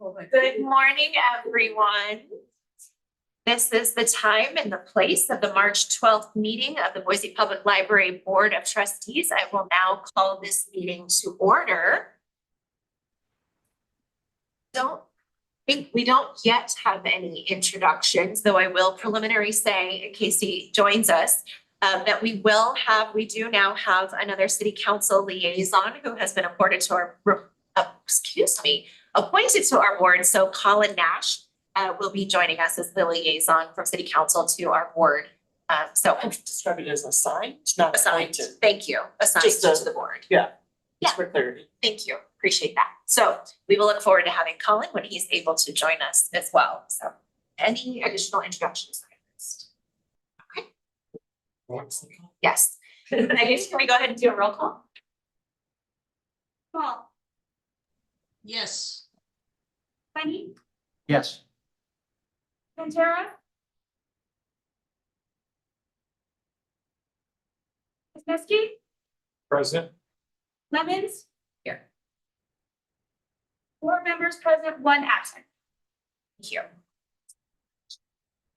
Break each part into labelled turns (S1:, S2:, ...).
S1: Good morning, everyone. This is the time and the place of the March 12th meeting of the Boise Public Library Board of Trustees. I will now call this meeting to order. We don't yet have any introductions, though I will preliminary say, in case he joins us, that we do now have another city council liaison who has been appointed to our board. So Colin Nash will be joining us as the liaison from city council to our board. So
S2: I would describe it as assigned, it's not
S1: assigned.
S2: appointed.
S1: Thank you. Assigned to the board.
S2: Yeah.
S1: Yeah.
S2: For clarity.
S1: Thank you. Appreciate that. So we will look forward to having Colin when he's able to join us as well. So any additional introductions? Okay. Yes. I guess can we go ahead and do a roll call?
S3: Paul.
S4: Yes.
S3: Bunny.
S4: Yes.
S3: Pantera. Wisniewski.
S4: Present.
S3: Lemons.
S1: Here.
S3: 4 members present, 1 absent.
S1: Thank you.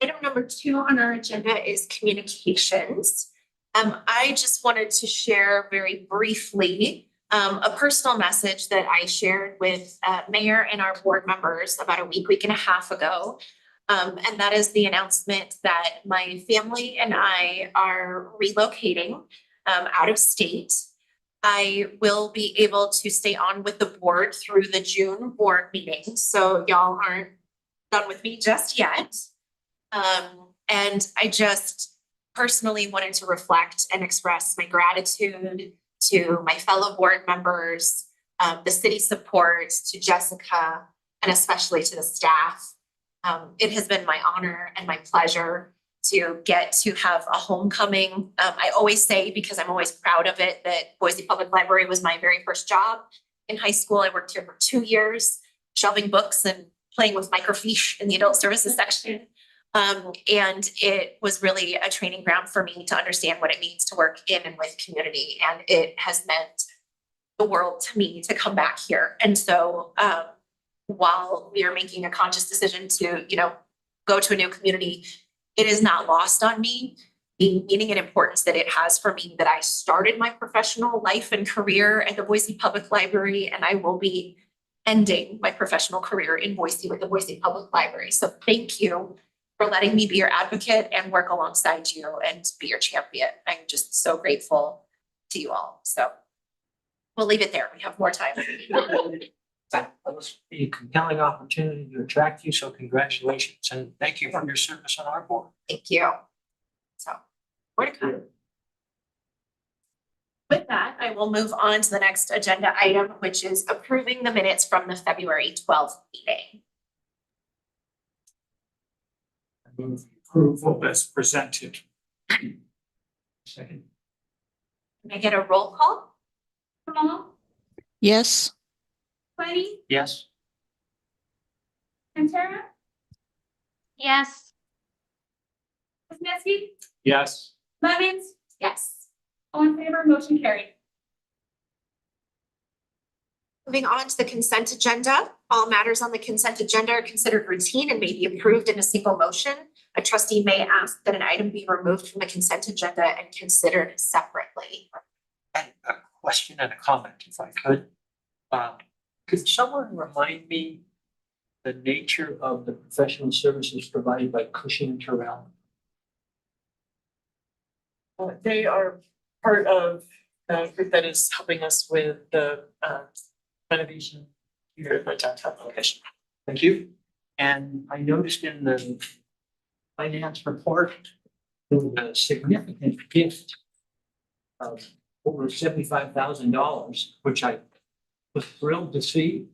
S1: Item number 2 on our agenda is communications. I just wanted to share very briefly a personal message that I shared with Mayor and our board members about a week and a half ago. And that is the announcement that my family and I are relocating out of state. I will be able to stay on with the board through the June board meeting. So y'all aren't done with me just yet. And I just personally wanted to reflect and express my gratitude to my fellow board members, the city support, to Jessica, and especially to the staff. It has been my honor and my pleasure to get to have a homecoming. I always say, because I'm always proud of it, that Boise Public Library was my very first job in high school. I worked here for 2 years, shelving books and playing with microfiche in the adult services section. And it was really a training ground for me to understand what it means to work in and with community. And it has meant the world to me to come back here. And so while we are making a conscious decision to, go to a new community, it is not lost on me the meaning and importance that it has for me that I started my professional life and career at the Boise Public Library, and I will be ending my professional career in Boise with the Boise Public Library. So thank you for letting me be your advocate and work alongside you and be your champion. I'm just so grateful to you all. So we'll leave it there. We have more time.
S4: That was a compelling opportunity to attract you, so congratulations and thank you for your service on our board.
S1: Thank you. So, more to come. With that, I will move on to the next agenda item, which is approving the minutes from the February 12th meeting.
S4: I move approval as presented. Second.
S1: Can I get a roll call?
S3: Kamal.
S5: Yes.
S3: Bunny.
S4: Yes.
S3: Pantera.
S5: Yes.
S3: Wisniewski.
S4: Yes.
S3: Lemons.
S1: Yes.
S3: All in favor, motion carried.
S1: Moving on to the consent agenda. All matters on the consent agenda are considered routine and may be approved in a single motion. A trustee may ask that an item be removed from the consent agenda and considered separately.
S4: And a question and a comment, if I could. Could someone remind me the nature of the professional services provided by Cushing and Terrell?
S2: They are part of the group that is helping us with the renovation here at the downtown location.
S4: Thank you. And I noticed in the finance report, there was a significant gift of over $75,000, which I was thrilled to see.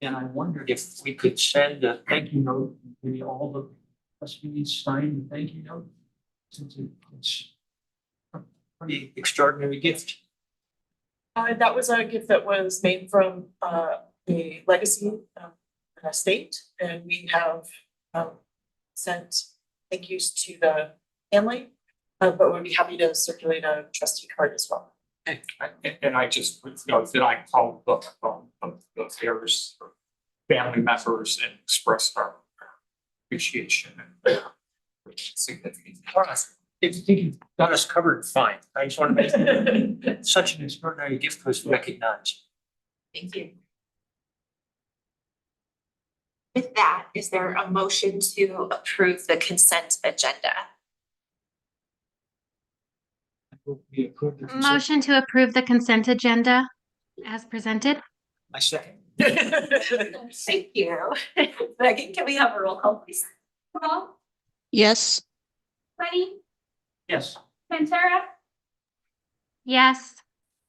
S4: And I wondered if we could send a thank you note, maybe all the trustees sign the thank you note, since it's a pretty extraordinary gift.
S2: That was a gift that was made from the legacy estate, and we have sent thank yous to the family, but we'd be happy to circulate a trustee card as well.
S6: And I just would note that I called the affairs family members and express our appreciation and significance.
S4: If you got us covered, fine. I just want to make it such an extraordinary gift was recognized.
S1: Thank you. With that, is there a motion to approve the consent agenda?
S4: We approve the consent.
S5: Motion to approve the consent agenda as presented.
S4: I second.
S1: Thank you. Megan, can we have a roll call, please?
S3: Kamal,
S5: Yes.
S3: Tony,
S4: Yes.
S3: Pantera,
S5: Yes.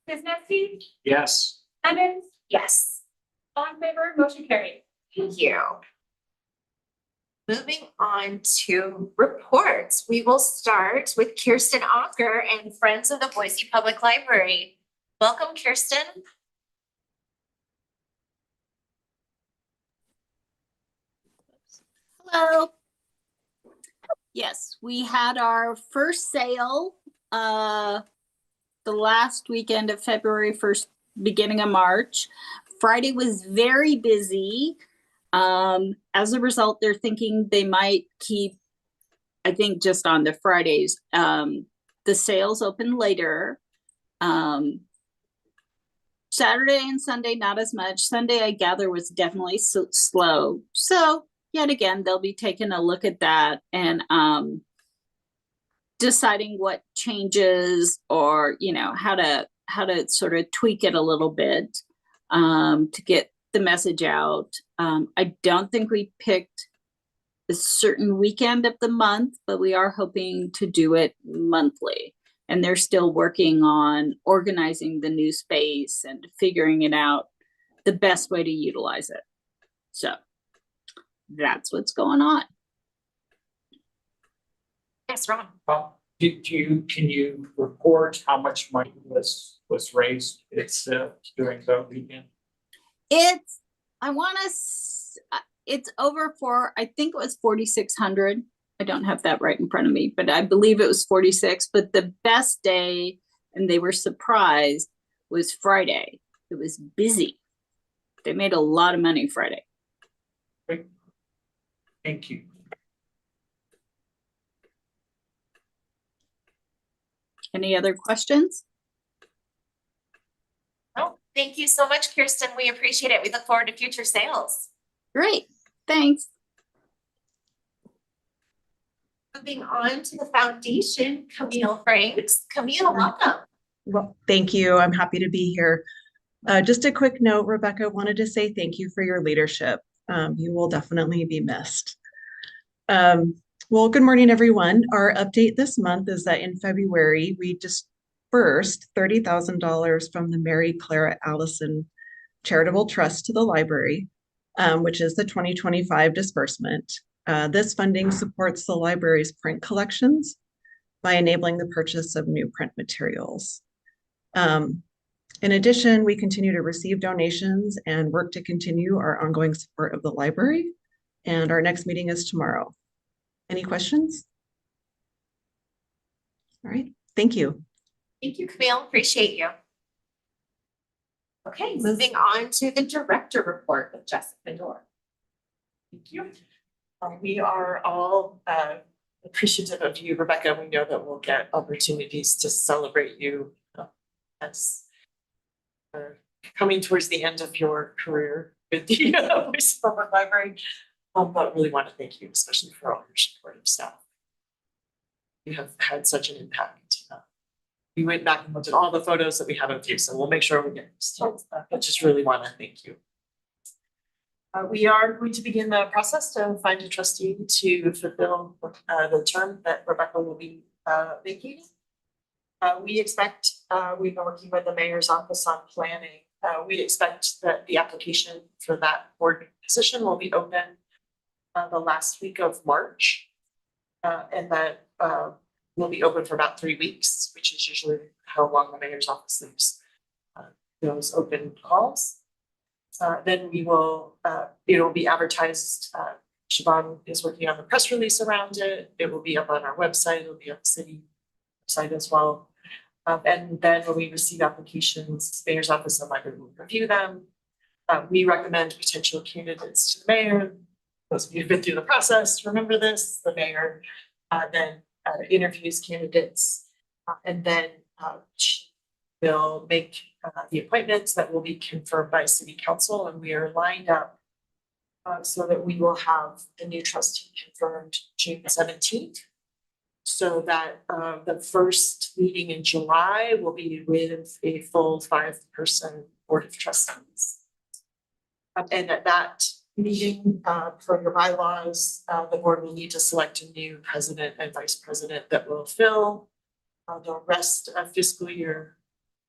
S3: Kuznetsky,
S6: Yes.
S3: Evans,
S1: Yes.
S3: all in favor, motion carried.
S1: Thank you. Moving on to reports, we will start with Kirsten Ocker and Friends of the Boise Public Library. Welcome, Kirsten.
S7: Hello. Yes, we had our first sale the last weekend of February, first beginning of March. Friday was very busy. As a result, they're thinking they might keep, I think, just on the Fridays. The sales open later. Saturday and Sunday, not as much. Sunday, I gather, was definitely slow. So yet again, they'll be taking a look at that and deciding what changes or, you know, how to sort of tweak it a little bit to get the message out. I don't think we picked a certain weekend of the month, but we are hoping to do it monthly. And they're still working on organizing the new space and figuring it out the best way to utilize it. So that's what's going on.
S1: Yes, Ron.
S4: Can you report how much money was raised? It's during the weekend.
S7: It's, I want to, it's over for, I think it was 4,600. I don't have that right in front of me, but I believe it was 46. But the best day, and they were surprised, was Friday. It was busy. They made a lot of money Friday.
S4: Great. Thank you.
S7: Any other questions?
S1: Oh, thank you so much, Kirsten. We appreciate it. We look forward to future sales.
S7: Great, thanks.
S1: Moving on to the foundation, Camille Franks. Camille, welcome.
S8: Well, thank you. I'm happy to be here. Just a quick note, Rebecca, wanted to say thank you for your leadership. You will definitely be missed. Well, good morning, everyone. Our update this month is that in February, we dispersed $30,000 from the Mary Clara Allison Charitable Trust to the library, which is the 2025 disbursement. This funding supports the library's print collections by enabling the purchase of new print materials. In addition, we continue to receive donations and work to continue our ongoing support of the library. And our next meeting is tomorrow. Any questions? All right, thank you.
S1: Thank you, Camille. Appreciate you. Okay, moving on to the director report with Jessica Dorr.
S2: Thank you. We are all appreciative of you, Rebecca. We know that we'll get opportunities to celebrate you as coming towards the end of your career with the Boise Public Library. But really want to thank you, especially for all your supportive staff. You have had such an impact. We went back and looked at all the photos that we have of you, so we'll make sure we get those to you. But just really want to thank you. We are going to begin the process to find a trustee to fulfill the term that Rebecca will be vacating. We expect, we've been working with the mayor's office on planning. We expect that the application for that board position will be open the last week of March. And that will be open for about 3 weeks, which is usually how long the mayor's office leaves those open calls. Then we will, it will be advertised. Siobhan is working on the press release around it. It will be up on our website. It'll be on the city website as well. And then when we receive applications, mayor's office and library will review them. We recommend potential candidates to the mayor. Those of you who've been through the process, remember this, the mayor then interviews candidates and then she will make the appointments that will be confirmed by city council, and we are lined up so that we will have the new trustee confirmed June 17th. So that the first meeting in July will be with a full 5-person board of trustees. And at that meeting, for your bylaws, the board will need to select a new president and vice president that will fill the rest of fiscal year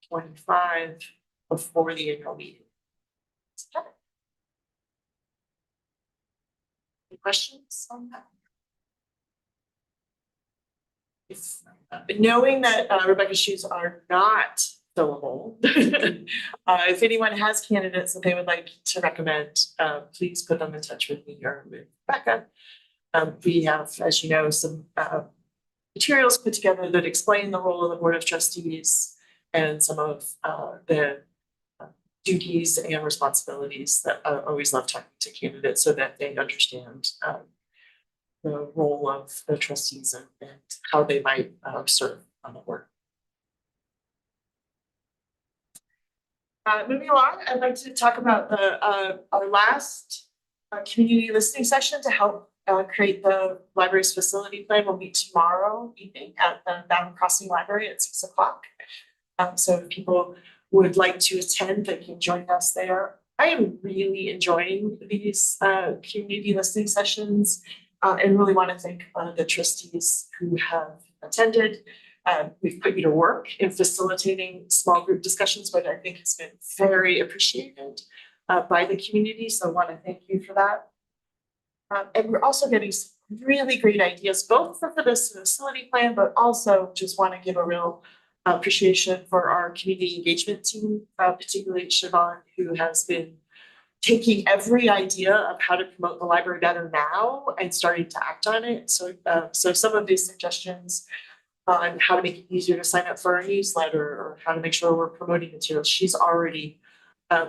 S2: 25 before the annual meeting. Any questions on that? If, knowing that Rebecca's shoes are not fillable, if anyone has candidates that they would like to recommend, please put them in touch with me or with Rebecca. We have, as you know, some materials put together that explain the role of the Board of Trustees and some of the duties and responsibilities that I always love talking to candidates so that they understand the role of the trustees and how they might serve on the board. Moving along, I'd like to talk about the our last community listening session to help create the library's facility plan. We'll meet tomorrow evening at the Bound Crossing Library at 6 o'clock. So if people would like to attend, they can join us there. I am really enjoying these community listening sessions. And really want to thank the trustees who have attended. We've put you to work in facilitating small group discussions, but I think it's been very appreciated by the community. So I want to thank you for that. And we're also getting some really great ideas, both for this facility plan, but also just want to give a real appreciation for our community engagement team, particularly Siobhan, who has been taking every idea of how to promote the library better now and starting to act on it. So, so some of these suggestions on how to make it easier to sign up for our newsletter or how to make sure we're promoting materials, she's already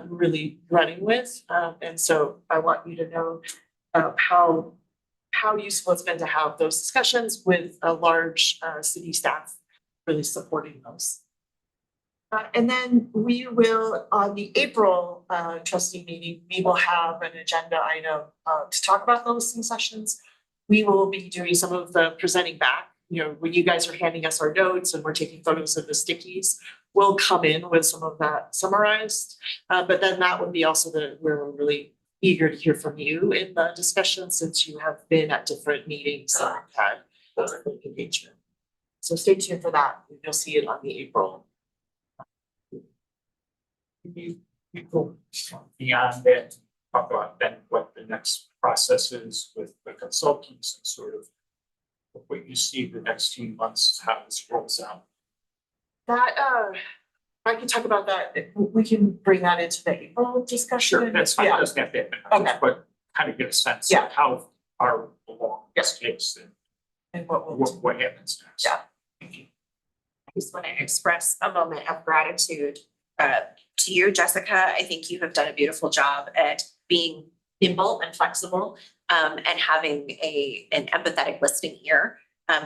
S2: really running with. And so I want you to know how useful it's been to have those discussions with a large city staff really supporting those. And then we will, on the April trustee meeting, we will have an agenda item to talk about the listening sessions. We will be doing some of the presenting back, you know, when you guys are handing us our notes and we're taking photos of the stickies, we'll come in with some of that summarized. But then that would be also where we're really eager to hear from you in the discussion since you have been at different meetings and had different engagement. So stay tuned for that. You'll see it on the April.
S6: You go beyond that, talk about then what the next process is with the consultants and sort of what you see the next few months, how this rolls out.
S2: That I can talk about that. We can bring that into the April discussion.
S6: Sure, that's fine.
S2: Yeah.
S6: It doesn't have to happen.
S2: Okay.
S6: But kind of get a sense
S2: Yeah.
S6: of how far along this takes and
S2: And what we'll do.
S6: what happens next.
S2: Yeah.
S6: Thank you.
S1: I just want to express a moment of gratitude to you, Jessica. I think you have done a beautiful job at being nimble and flexible and having an empathetic listening ear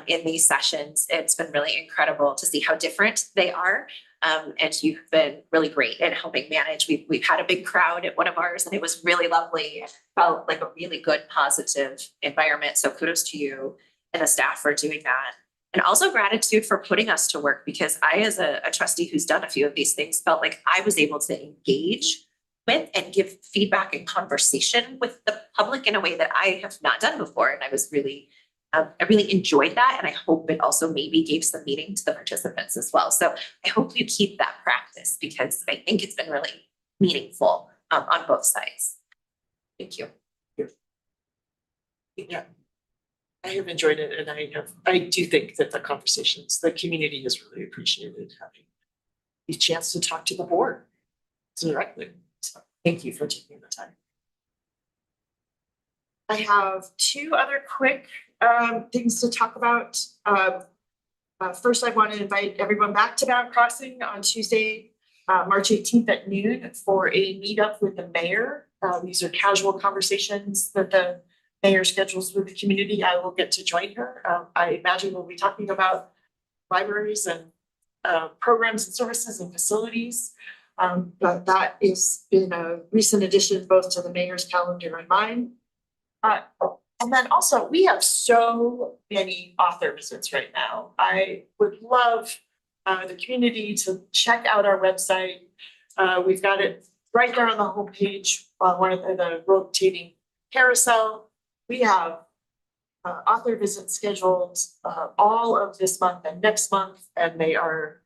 S1: in these sessions. It's been really incredible to see how different they are. And you've been really great at helping manage. We've had a big crowd at one of ours and it was really lovely. It felt like a really good, positive environment. So kudos to you and the staff for doing that. And also gratitude for putting us to work because I, as a trustee who's done a few of these things, felt like I was able to engage with and give feedback and conversation with the public in a way that I have not done before. And I was really, I really enjoyed that. And I hope it also maybe gave some meaning to the participants as well. So I hope you keep that practice because I think it's been really meaningful on both sides. Thank you.
S2: Yeah. I have enjoyed it and I do think that the conversations, the community has really appreciated having the chance to talk to the board directly. So thank you for taking the time. I have two other quick things to talk about. First, I want to invite everyone back to Bound Crossing on Tuesday, March 18th at noon for a meetup with the mayor. These are casual conversations that the mayor schedules with the community. I will get to join her. I imagine we'll be talking about libraries and programs and services and facilities. But that has been a recent addition both to the mayor's calendar and mine. And then also, we have so many author visits right now. I would love the community to check out our website. We've got it right there on the homepage on one of the rotating carousel. We have author visits scheduled all of this month and next month, and they are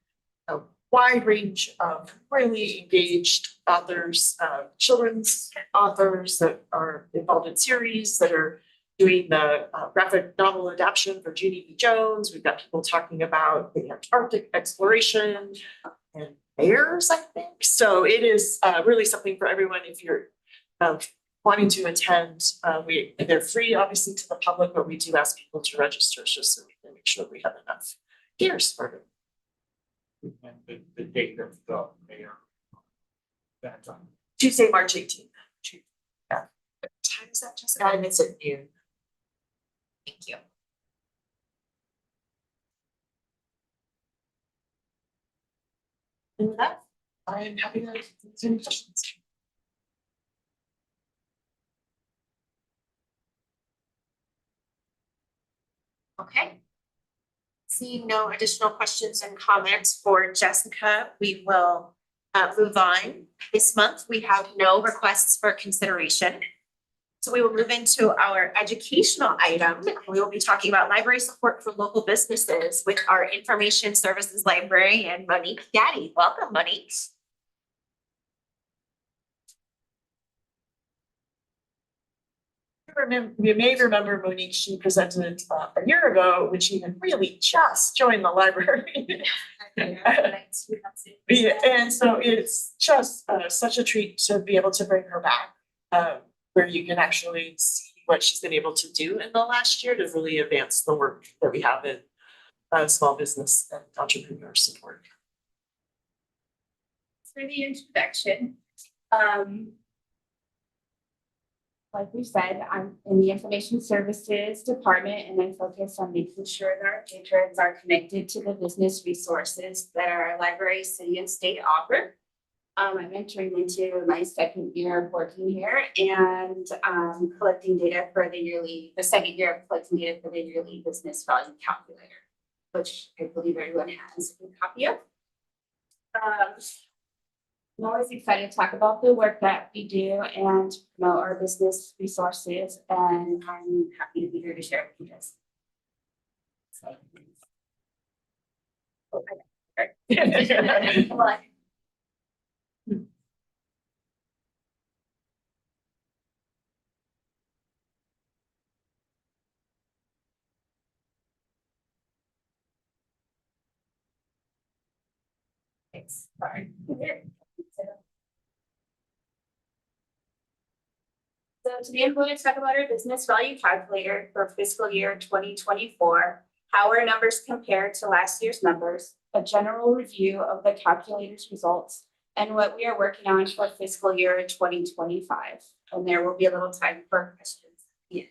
S2: a wide range of really engaged authors, children's authors that are involved in series that are doing the graphic novel adaptation for Judy B. Jones. We've got people talking about the Antarctic exploration and bears, I think. So it is really something for everyone if you're wanting to attend. They're free, obviously, to the public, but we do ask people to register just so we can make sure we have enough ears for them.
S6: And the date of the mayor. That time.
S2: Tuesday, March 18th.
S1: What time is that, Jessica?
S2: And it's at noon.
S1: Thank you.
S2: And with that, I'm happy to answer any questions.
S1: Okay. Seeing no additional questions and comments for Jessica, we will move on. This month, we have no requests for consideration. So we will move into our educational item. We will be talking about library support for local businesses with our information services librarian, Monique Gaddy. Welcome, Monique.
S2: You may remember Monique, she presented a year ago when she had really just joined the library. Yeah, and so it's just such a treat to be able to bring her back, where you can actually see what she's been able to do in the last year to really advance the work that we have in small business and entrepreneur support.
S3: For the introduction, like we said, I'm in the information services department and I focus on making sure that our patrons are connected to the business resources that our library, city and state offer. I'm entering into my second year of working here and collecting data for the second year of collecting data for the yearly business value calculator, which I believe everyone has a copy of. I'm always excited to talk about the work that we do and promote our business resources, and I'm happy to be here to share with you guys. Thanks. Sorry. So today I'm going to talk about our business value calculator for fiscal year 2024, how our numbers compare to last year's numbers, a general review of the calculator's results, and what we are working on for fiscal year 2025. And there will be a little time for questions. Yeah.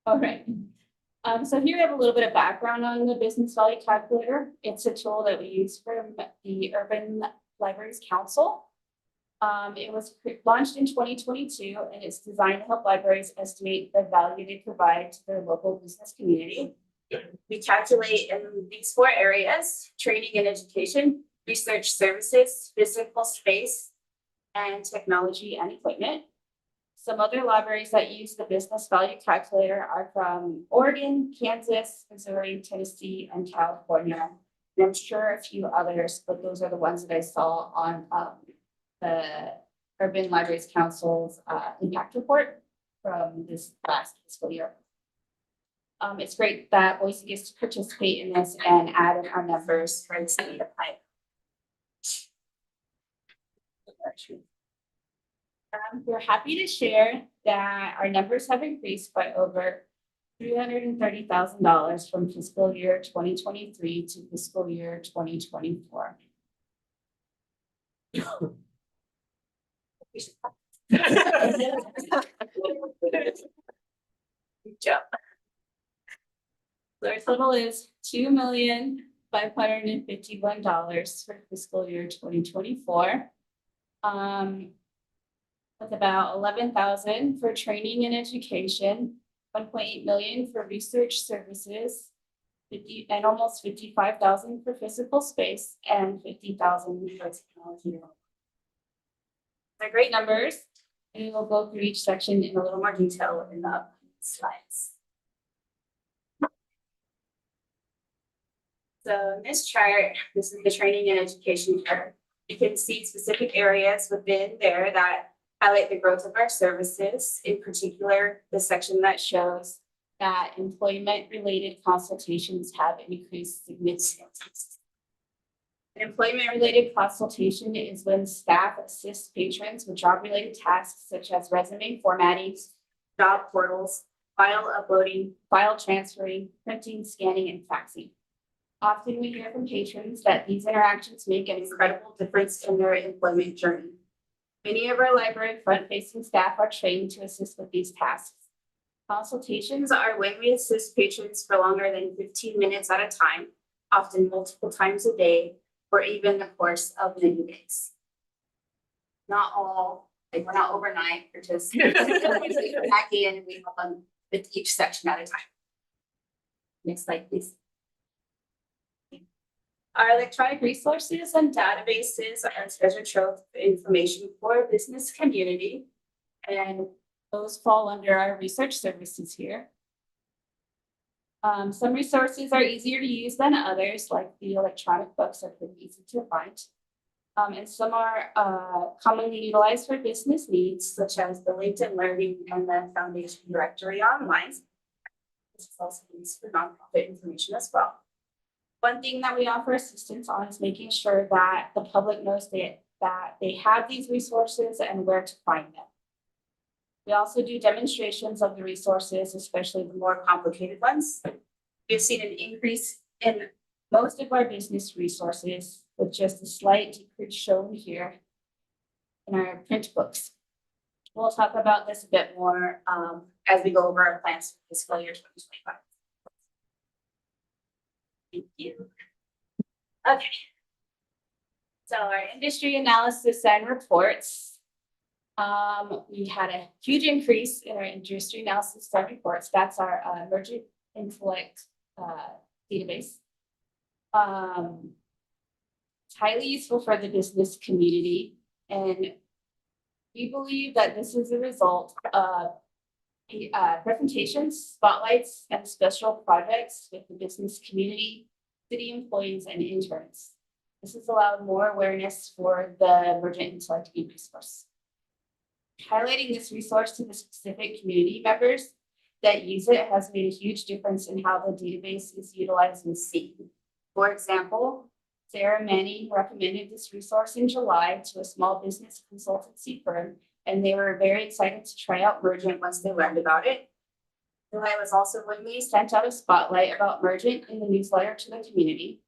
S3: All right. So here we have a little bit of background on the business value calculator. It's a tool that we use from the Urban Libraries Council. It was launched in 2022 and it's designed to help libraries estimate the value they provide to their local business community. We calculate in these 4 areas: training and education, research services, physical space, and technology and equipment. Some other libraries that use the business value calculator are from Oregon, Kansas, Missouri, Tennessee, and California. And I'm sure a few others, but those are the ones that I saw on the Urban Libraries Council's impact report from this last fiscal year. It's great that Boise gets to participate in this and add in our numbers for the city of Pike. We're happy to share that our numbers have increased by over $330,000 from fiscal year 2023 to fiscal year 2024.
S1: Good job.
S3: So our total is $2,551 for fiscal year 2024. With about 11,000 for training and education, 1.8 million for research services, and almost 55,000 for physical space and 50,000 for technology. They're great numbers, and we will go through each section in a little more detail in the upcoming slides. So in this chart, this is the training and education chart. You can see specific areas within there that highlight the growth of our services, in particular, the section that shows that employment-related consultations have increased significantly. An employment-related consultation is when staff assists patrons with job-related tasks such as resume formatting, job portals, file uploading, file transferring, printing, scanning, and faxing. Often we hear from patrons that these interactions make an incredible difference in their employment journey. Many of our library front-facing staff are trained to assist with these tasks. Consultations are when we assist patrons for longer than 15 minutes at a time, often multiple times a day, or even the course of many days. Not all, like we're not overnight, we're just back in and we help them with each section at a time. Next slide, please. Our electronic resources and databases are a treasure trove of information for our business community, and those fall under our research services here. Some resources are easier to use than others, like the electronic books are pretty easy to find. And some are commonly utilized for business needs, such as the LinkedIn Learning and the Foundation Directory Online. This is also used for nonprofit information as well. One thing that we offer assistance on is making sure that the public knows that they have these resources and where to find them. We also do demonstrations of the resources, especially the more complicated ones. We've seen an increase in most of our business resources, with just a slight decrease shown here in our print books. We'll talk about this a bit more as we go over our plans for fiscal year 2025. Thank you. Okay. So our industry analysis and reports. We had a huge increase in our industry analysis and reports. That's our emergent intellect database. It's highly useful for the business community, and we believe that this is a result of presentations, spotlights, and special projects with the business community, city employees, and interns. This has allowed more awareness for the emergent intellect resource. Highlighting this resource to the specific community members that use it has made a huge difference in how the database is utilized and seen. For example, Sarah Manning recommended this resource in July to a small business consultancy firm, and they were very excited to try out Mergent once they learned about it. July was also when we sent out a spotlight about Mergent in the newsletter to the community.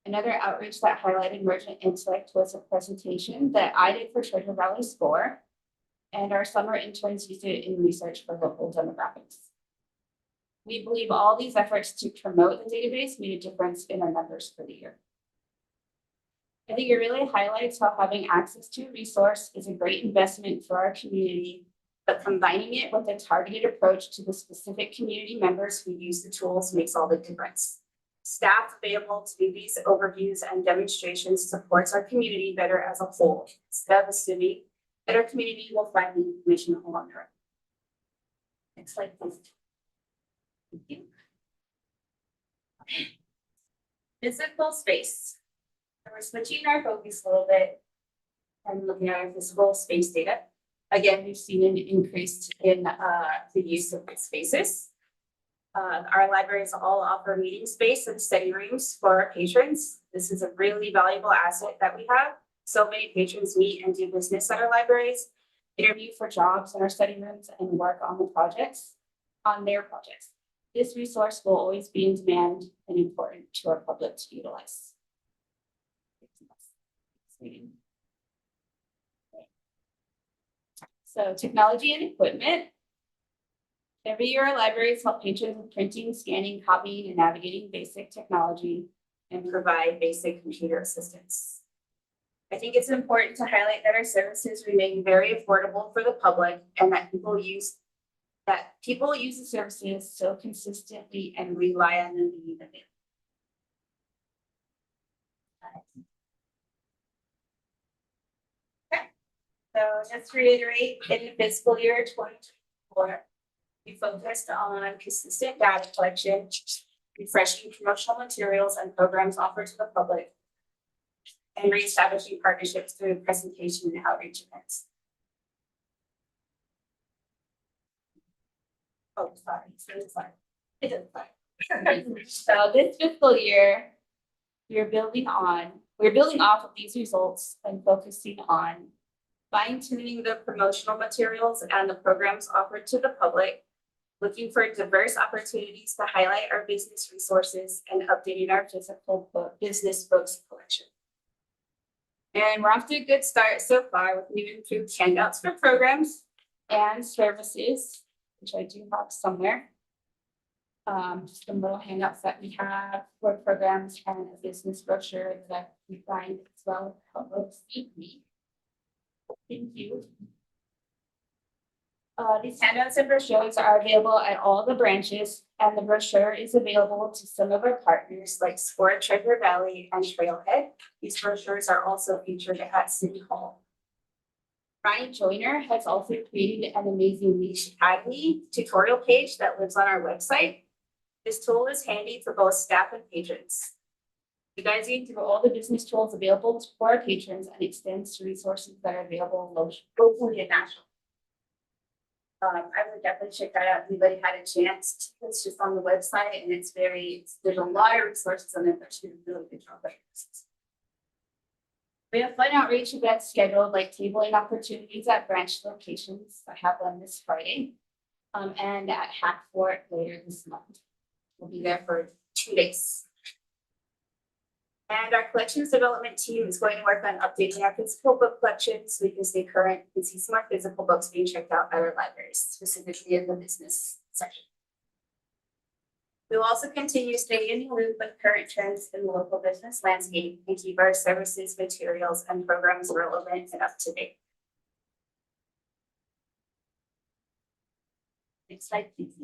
S3: Another outreach that highlighted Mergent Intellect was a presentation that I did for Treasure Valley SCORE, and our summer interns used it in research for local demographics. We believe all these efforts to promote the database made a difference in our numbers for the year. I think it really highlights how having access to a resource is a great investment for our community, but combining it with a targeted approach to the specific community members who use the tools makes all the difference. Staff available to do these overviews and demonstrations supports our community better as a whole, instead of assuming that our community will find the information along their own. Next slide, please. Thank you. Physical space. We're switching our focus a little bit and looking at our physical space data. Again, we've seen an increase in the use of spaces. Our libraries all offer meeting space and study rooms for our patrons. This is a really valuable asset that we have. So many patrons meet and do business at our libraries. interview for jobs in our study rooms, and work on their projects. This resource will always be in demand and important to our public to utilize. So technology and equipment. Every year, our libraries help patrons with printing, scanning, copying, and navigating basic technology and provide basic computer assistance. I think it's important to highlight that our services remain very affordable for the public and that people use the services so consistently and rely on them being available. So just to reiterate, in the fiscal year 2024, we focused on consistent data collection, refreshing promotional materials and programs offered to the public, and reestablishing partnerships through presentation and outreach events. Oh, sorry. It doesn't matter. So this fiscal year, we're building off of these results and focusing on fine-tuning the promotional materials and the programs offered to the public, looking for diverse opportunities to highlight our business resources and updating our physical business books collection. And we're off to a good start so far with new improved handouts for programs and services, which I do have somewhere. Some little handouts that we have for programs and a business brochure that we find as well to help us see me. Thank you. These handouts and brochures are available at all the branches, and the brochure is available to some of our partners like Sport Treasure Valley and Trailhead. These brochures are also featured at City Hall. Ryan Joyner has also created an amazing Niche Academy tutorial page that lives on our website. This tool is handy for both staff and patrons. You guys read through all the business tools available for our patrons and extends to resources that are available locally and nationally. I would definitely check that out. If anybody had a chance, it's just on the website and there's a lot of resources on there that should do a really good job. We have fun outreach events scheduled like tabling opportunities at branch locations. I have one this Friday and at Hack Fort later this month. We'll be there for 2 days. And our collections development team is going to work on updating our physical book collection so we can stay current and see some more physical books being checked out at our libraries, specifically in the business section. We will also continue staying in the loop with current trends in the local business landscape and keep our services, materials, and programs relevant and up to date. Next slide, please.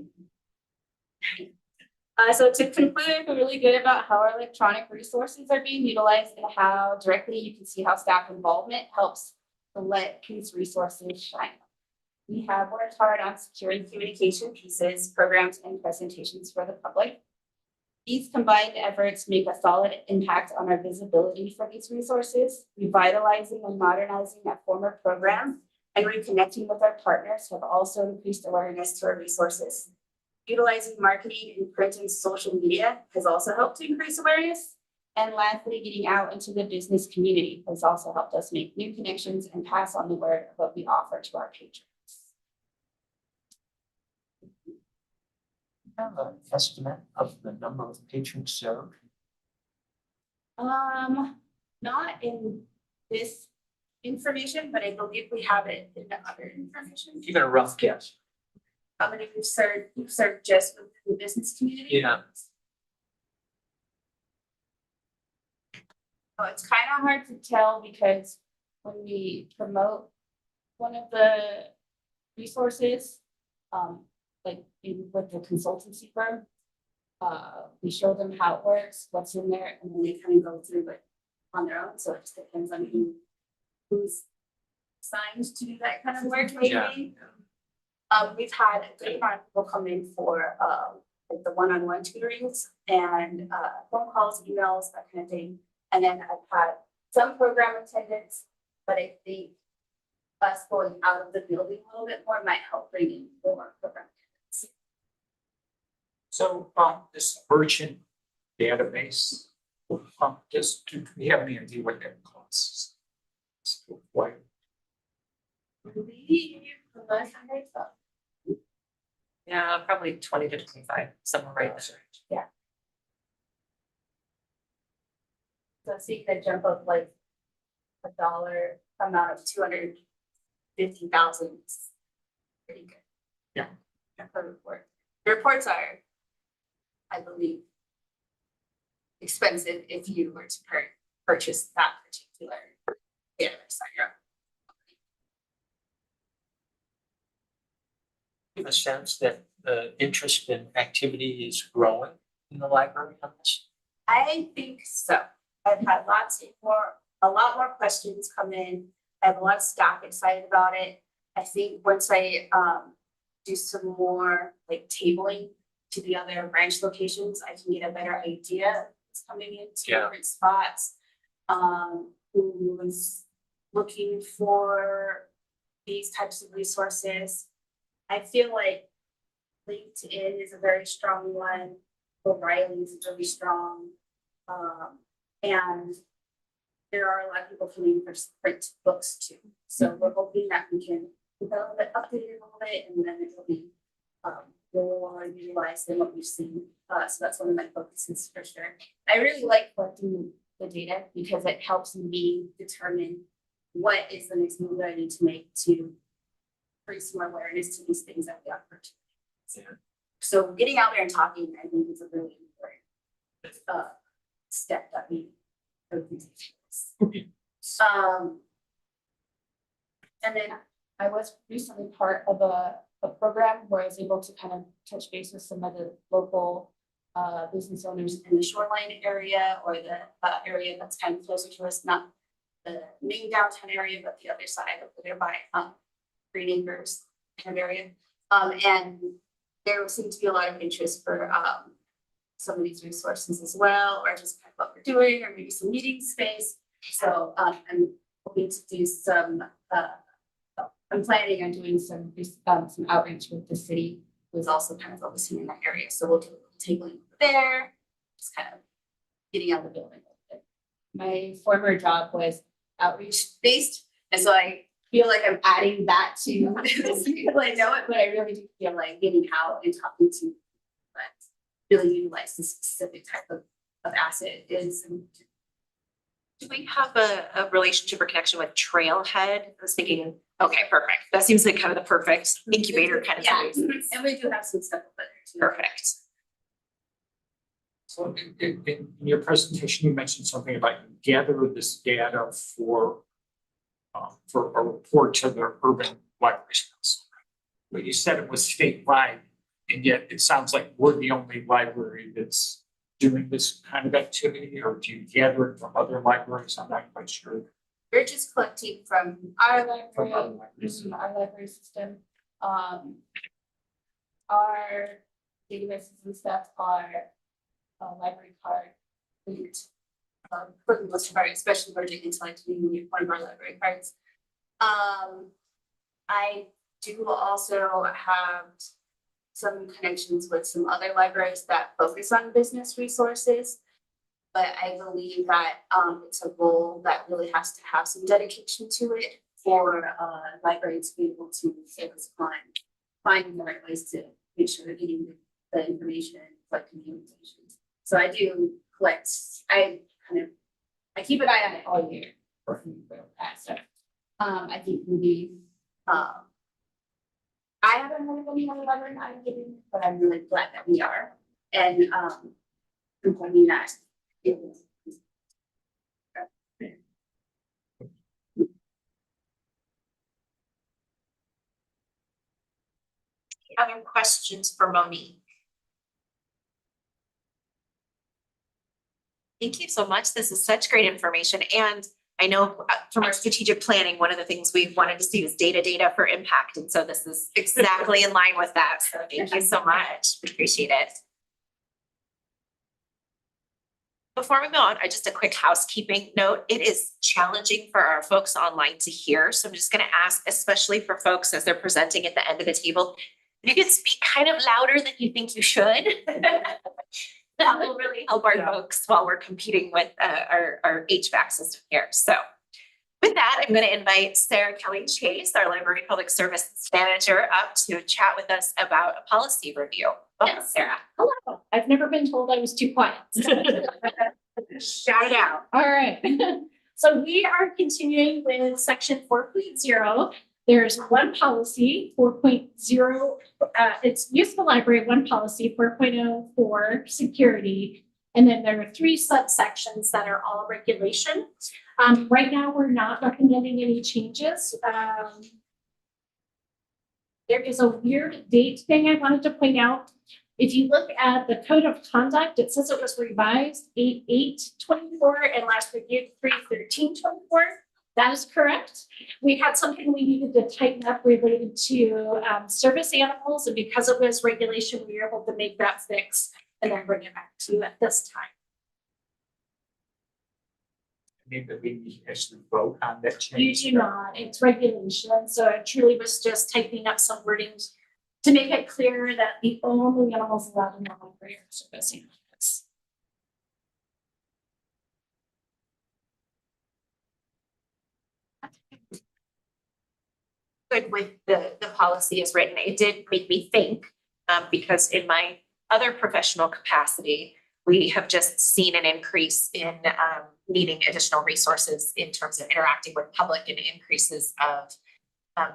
S3: So to conclude, I feel really good about how our electronic resources are being utilized and how directly you can see how staff involvement helps to let these resources shine. We have worked hard on securing communication pieces, programs, and presentations for the public. These combined efforts make a solid impact on our visibility for these resources. Revitalizing and modernizing a former program and reconnecting with our partners have also increased awareness to our resources. Utilizing marketing in print and social media has also helped to increase awareness. And lastly, getting out into the business community has also helped us make new connections and pass on the word of what we offer to our patrons.
S4: Have an estimate of the number of patrons served?
S3: Not in this information, but I believe we have it in the other information.
S4: Even a rough guess.
S3: How many we've served just with the business community?
S4: Yeah.
S3: Oh, it's kind of hard to tell because when we promote one of the resources, like with the consultancy firm, we show them how it works, what's in there, and then they kind of go through it on their own. So it just depends on who's assigned to do that kind of work, maybe.
S4: Yeah.
S3: We've had a good amount of people come in for like the one-on-one tutorings and phone calls, emails, that kind of thing. And then I've had some program attendance, but I think us going out of the building a little bit more might help bring in more program attendance.
S6: So this merchant database, just do we have any idea what that costs? Why?
S9: Yeah, probably 20 to 25, somewhere right there.
S3: So seeing the jump of like a dollar amount of 250,000. Pretty good.
S6: Yeah.
S3: Per report. The reports are, I believe, expensive if you were to purchase that particular data sign up.
S4: Give a sense that the interest and activity is growing in the library on this.
S3: I think so. I've had a lot more questions come in. I have a lot of staff excited about it. I think once I do some more like tabling to the other branch locations, I can get a better idea of what's coming into
S4: Yeah.
S3: different spots. Who was looking for these types of resources. I feel like LinkedIn is a very strong one. O'Reilly is really strong. And there are a lot of people coming for print books too. So we're hoping that we can develop it, update it a little bit, and then it will be more utilized than what we've seen. So that's one of my focuses for sure. I really like collecting the data because it helps me determine what is the next move that I need to make to bring some more awareness to these things that we offer.
S4: Yeah.
S3: So getting out there and talking, I think is a really important step that we and then I was recently part of a program where I was able to kind of touch base with some of the local business owners in the shoreline area or the area that's kind of closer to us, not the main downtown area, but the other side over there by Green Acres kind of area. And there seemed to be a lot of interest for some of these resources as well, or just kind of what we're doing, or maybe some meeting space. So I'm hoping to do some, I'm planning on doing some outreach with the city, who is also kind of focusing in that area. So we'll take a link there, just kind of getting out of the building a little bit. My former job was outreach based, and so I feel like I'm adding that to this because I know it, but I really do feel like getting out and talking to really utilize this specific type of asset is.
S1: Do we have a relationship or connection with Trailhead? I was thinking, okay, perfect. That seems like kind of the perfect incubator kind of
S3: Yeah,
S1: space.
S3: and we do have some stuff over there too.
S1: Perfect.
S6: So in your presentation, you mentioned something about you gather this data for a report to the Urban Libraries Council. But you said it was statewide, and yet it sounds like we're the only library that's doing this kind of activity, or do you gather it from other libraries? I'm not quite sure.
S3: We're just collecting from our
S6: From other
S3: library,
S6: libraries.
S3: our library system. Our databases and stuff are library card linked. For the most part, especially Virgin Intellect being one of our library cards. I do also have some connections with some other libraries that focus on business resources. But I believe that it's a role that really has to have some dedication to it for libraries to be able to focus on finding the right ways to make sure they're getting the information, like communications. So I do collect, I keep an eye on it all year. So I think maybe I haven't heard of any other library I'm giving, but I'm really glad that we are. And I'm pointing that it is.
S1: Other questions for Monique? Thank you so much. This is such great information. And I know from our strategic planning, one of the things we wanted to see was data for impact. And so this is exactly in line with that. So thank you so much. Appreciate it. Before we move on, just a quick housekeeping note. It is challenging for our folks online to hear. So I'm just going to ask, especially for folks as they're presenting at the end of the table, if you could speak kind of louder than you think you should. That will really help our folks while we're competing with our HVAC system here. So With that, I'm going to invite Sarah Kelly Chase, our Library Public Services Manager, up to chat with us about a policy review. Welcome, Sarah.
S3: Hello. I've never been told I was too quiet.
S1: Shout it out.
S3: All right. So we are continuing with section 4.0. There's one policy, 4.0, it's useful library, one policy, 4.0 for security. And then there are 3 subsections that are all regulation. Right now, we're not recommending any changes. There is a weird date thing I wanted to point out. If you look at the code of conduct, it says it was revised 8/8/24 and last reviewed 3/13/24. That is correct. We had something we needed to tighten up related to service animals, and because it was regulation, we were able to make that fix and then bring it back to you at this time.
S6: Maybe we need to actually vote on that
S3: You
S6: change.
S3: do not, it's regulation, so it truly was just tightening up some wordings to make it clear that the only animals allowed in the library are service animals.
S1: Good with the policy as written. It did make me think, because in my other professional capacity, we have just seen an increase in needing additional resources in terms of interacting with public and increases of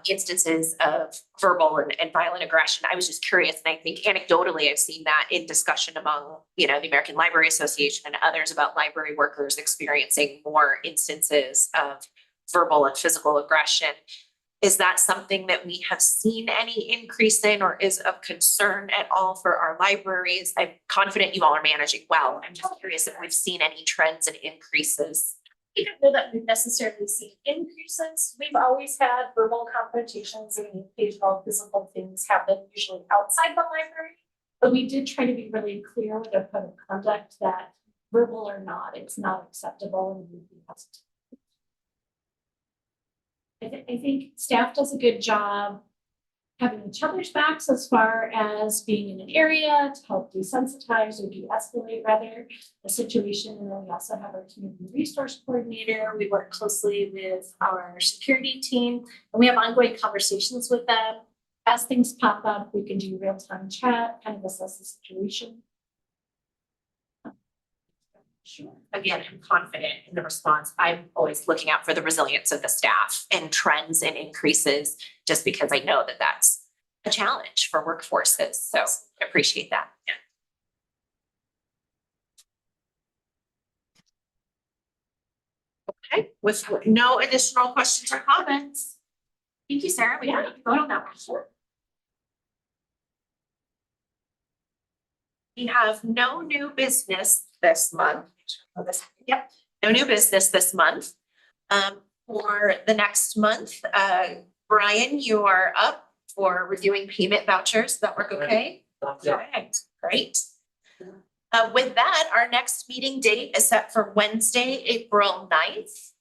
S1: instances of verbal and violent aggression. I was just curious, and I think anecdotally, I've seen that in discussion among, the American Library Association and others about library workers experiencing more instances of verbal and physical aggression. Is that something that we have seen any increase in or is of concern at all for our libraries? I'm confident you all are managing well. I'm just curious if we've seen any trends and increases.
S3: I don't know that we've necessarily seen increases. We've always had verbal confrontations and occasional physical things happen, usually outside the library. But we did try to be really clear with our code of conduct that verbal or not, it's not acceptable and would be hostile. I think staff does a good job having each other's backs as far as being in an area to help desensitize or de-escalate rather the situation. And then we also have our community resource coordinator. We work closely with our security team and we have ongoing conversations with them. As things pop up, we can do real-time chat, kind of assess the situation. Sure.
S1: Again, I'm confident in the response. I'm always looking out for the resilience of the staff and trends and increases, just because I know that that's a challenge for workforces. So I appreciate that. Okay, with no additional questions or comments. Thank you, Sarah. We can vote on that one. Sure. We have no new business this month. Yep, no new business this month. For the next month, Brian, you are up for reviewing payment vouchers. Does that work okay? Okay, great. With that, our next meeting date is set for Wednesday, April 9th.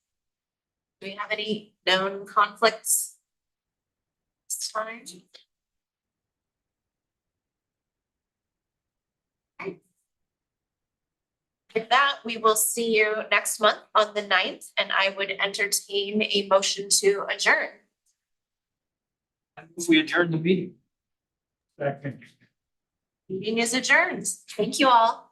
S1: Do we have any known conflicts this time? With that, we will see you next month on the 9th, and I would entertain a motion to adjourn.
S4: We adjourn the meeting.
S6: Second.
S1: Meeting is adjourned. Thank you all.